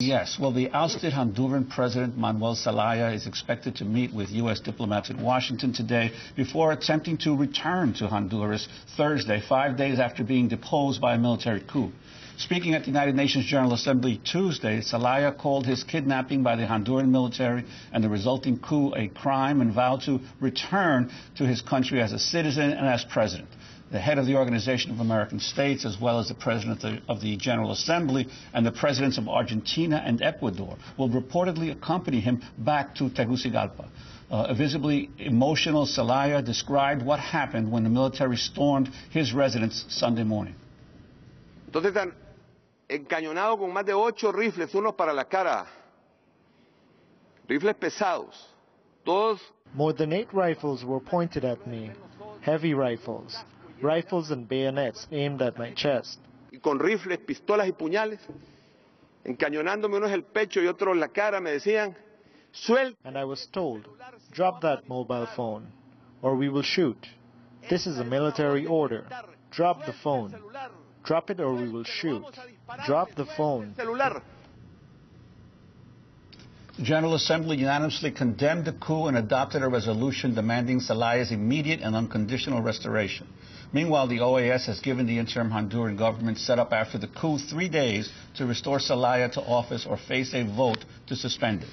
Yes, well, the ousted Honduran President Manuel Zelaya is expected to meet with U.S. diplomats in Washington today before attempting to return to Honduras Thursday, 5 days after being deposed by a military coup. Speaking at the United Nations General Assembly Tuesday, Zelaya called his kidnapping by the Honduran military and the resulting coup a crime and vowed to return to his country as a citizen and as president. The head of the Organization of American States, as well as the president of the General Assembly and the presidents of Argentina and Ecuador, will reportedly accompany him back to Tegucigalpa. A visibly emotional Zelaya described what happened when the military stormed his residence Sunday morning. Entonces están encañonados con más de 8 rifles, uno para la cara, rifles pesados, todos. More than 8 rifles were pointed at me, heavy rifles. Rifles and bayonets aimed at my chest. Y con rifles, pistolas y puñales, encañonándome unos el pecho y otros la cara, me decían, suelta. And I was told, drop that mobile phone, or we will shoot. This is a military order. Drop the phone. Drop it or we will shoot. Drop the phone. The General Assembly unanimously condemned the coup and adopted a resolution demanding Zelaya's immediate and unconditional restoration. Meanwhile, the OAS has given the interim Honduran government set up after the coup 3 days to restore Zelaya to office or face a vote to suspend it.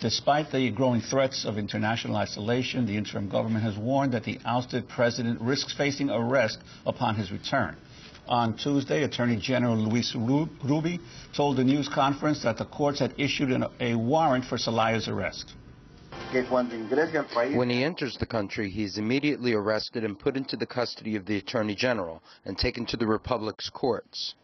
Despite the growing threats of international isolation, the interim government has warned that the ousted president risks facing arrest upon his return. On Tuesday, Attorney General Luis Ruby told the news conference that the courts had issued a warrant for Zelaya's arrest. When he enters the country, he is immediately arrested and put into the custody of the Attorney General and taken to the Republic's courts.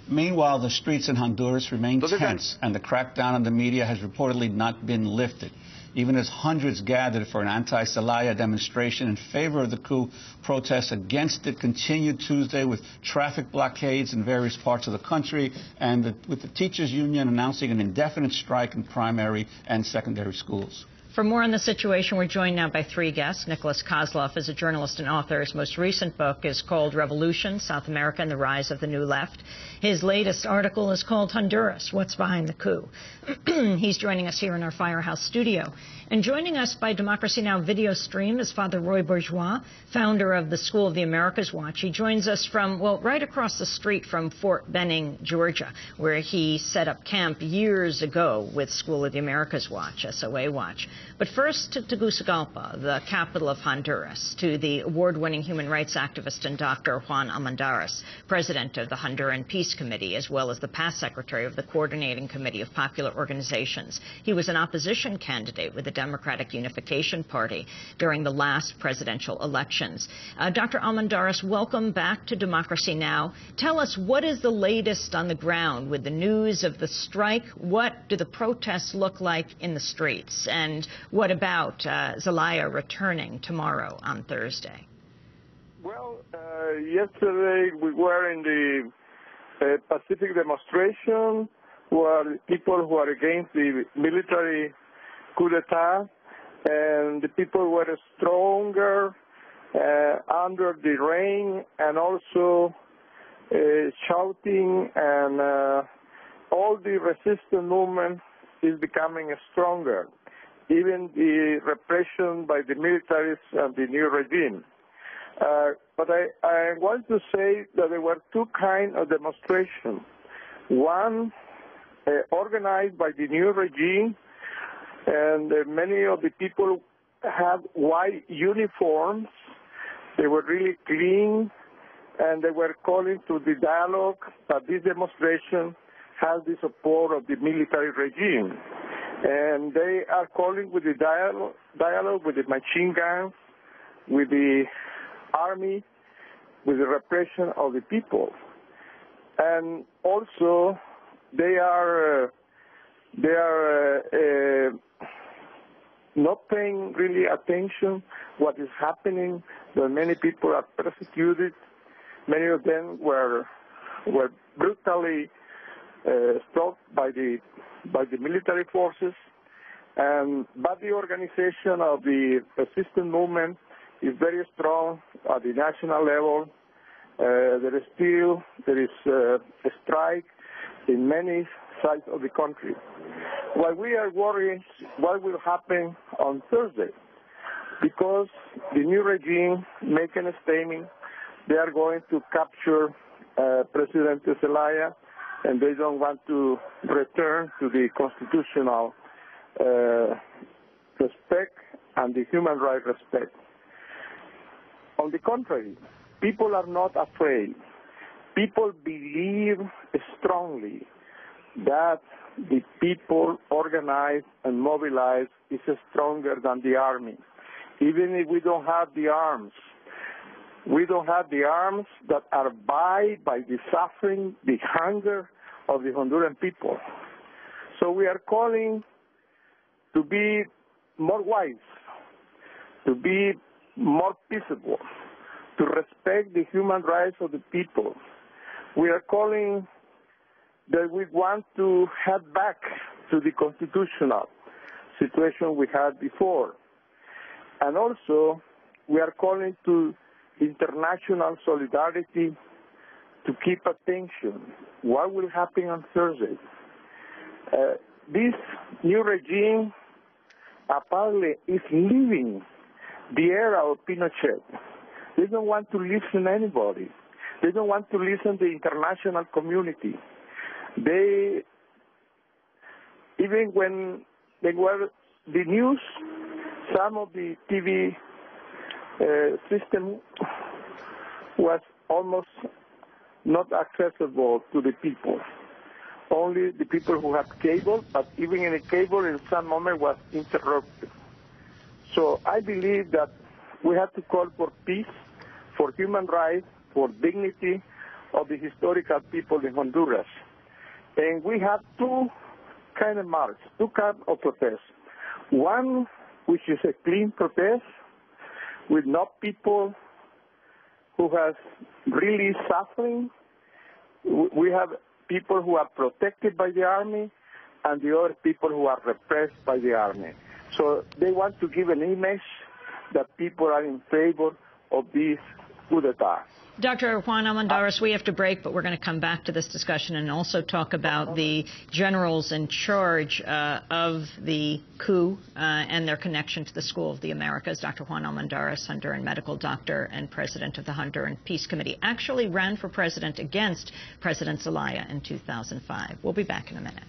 Meanwhile, the streets in Honduras remain tense, and the crackdown on the media has reportedly not been lifted. Even as hundreds gathered for an anti-Zelaya demonstration in favor of the coup, protests against it continued Tuesday with traffic blockades in various parts of the country and with the teachers' union announcing an indefinite strike in primary and secondary schools. For more on the situation, we're joined now by 3 guests. Nicholas Kozloff is a journalist and author. His most recent book is called Revolution, South America and the Rise of the New Left. His latest article is called Honduras, What's Behind the Coup? He's joining us here in our Firehouse studio. And joining us by Democracy Now! Video stream is Father Roy Bourgeois, founder of the School of the Americas Watch. He joins us from, well, right across the street from Fort Benning, Georgia, where he set up camp years ago with School of the Americas Watch, SOA Watch. But first to Tegucigalpa, the capital of Honduras, to the award-winning human rights activist and Dr. Juan Almendares, president of the Honduran Peace Committee, as well as the past secretary of the Coordinating Committee of Popular Organizations. He was an opposition candidate with the Democratic Unification Party during the last presidential elections. Dr. Almendares, welcome back to Democracy Now! Tell us, what is the latest on the ground with the news of the strike? What do the protests look like in the streets? And what about Zelaya returning tomorrow on Thursday? Well, yesterday we were in the Pacific demonstration where people who are against the military coup d'etat, and the people were stronger under the rain and also shouting, and all the resistance movement is becoming stronger, even the repression by the militaries and the new regime. But I want to say that there were 2 kinds of demonstration. One organized by the new regime, and many of the people had white uniforms. They were really clean, and they were calling to the dialogue, but this demonstration has the support of the military regime. And they are calling with the dialogue with the machine guns, with the army, with the repression of the people. And also, they are not paying really attention what is happening, that many people are persecuted. Many of them were brutally stopped by the military forces, but the organization of the resistance movement is very strong at the national level. There is a strike in many sides of the country. Why we are worried what will happen on Thursday, because the new regime making a statement they are going to capture President Zelaya, and they don't want to return to the constitutional respect and the human rights respect. On the contrary, people are not afraid. People believe strongly that the people organized and mobilized is stronger than the army. Even if we don't have the arms, we don't have the arms that are by the suffering, the hunger of the Honduran people. So we are calling to be more wise, to be more peaceable, to respect the human rights of the people. We are calling that we want to head back to the constitutional situation we had before. And also, we are calling to international solidarity to keep attention. What will happen on Thursday? This new regime apparently is leaving the era of Pinochet. They don't want to listen to anybody. They don't want to listen to the international community. They, even when they were the news, some of the TV system was almost not accessible to the people. Only the people who had cable, but even in the cable in some moment was interrupted. So I believe that we have to call for peace, for human rights, for dignity of the historical people in Honduras. And we have two kind of marches, two kinds of protests. One, which is a clean protest, with no people who have really suffering. We have people who are protected by the army, and the other people who are repressed by the army. So they want to give an image that people are in favor of this coup d'etat. Dr. Juan Almendares, we have to break, but we're going to come back to this discussion and also talk about the generals in charge of the coup and their connection to the School of the Americas. Dr. Juan Almendares, Honduran medical doctor and president of the Honduran Peace Committee, actually ran for president against President Zelaya in 2005. We'll be back in a minute.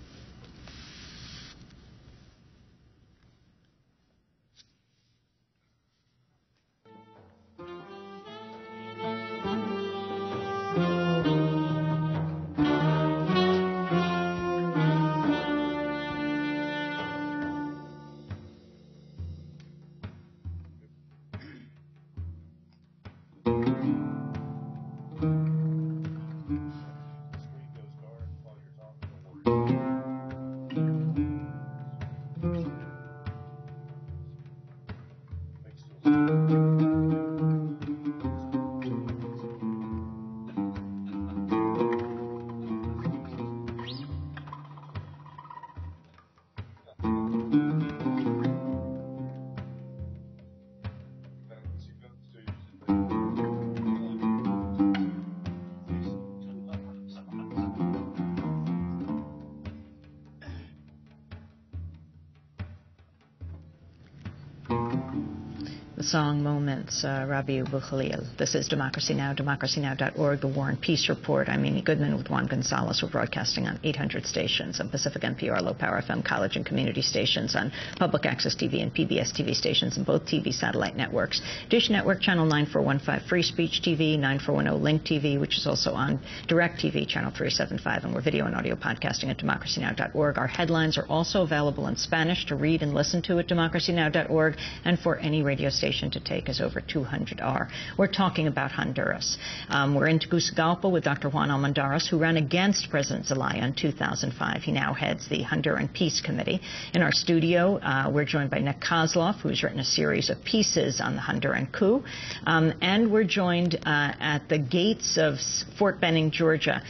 Song Moments, Rabiu Bukhalil. This is Democracy Now!, democracynow.org, The War and Peace Report. I'm Amy Goodman with Juan Gonzalez. We're broadcasting on 800 stations, on Pacific NPR, Low Power FM, college and community stations, on public access TV and PBS TV stations, and both TV satellite networks. Dish Network, Channel 9415, Free Speech TV, 9410 Link TV, which is also on Direct TV, Channel 375, and we're video and audio podcasting at democracynow.org. Our headlines are also available in Spanish to read and listen to at democracynow.org, and for any radio station to take is over 200R. We're talking about Honduras. We're in Tegucigalpa with Dr. Juan Almendares, who ran against President Zelaya in 2005. He now heads the Honduran Peace Committee. In our studio, we're joined by Nick Kozloff, who's written a series of pieces on the Honduran coup. And we're joined at the gates of Fort Benning, Georgia,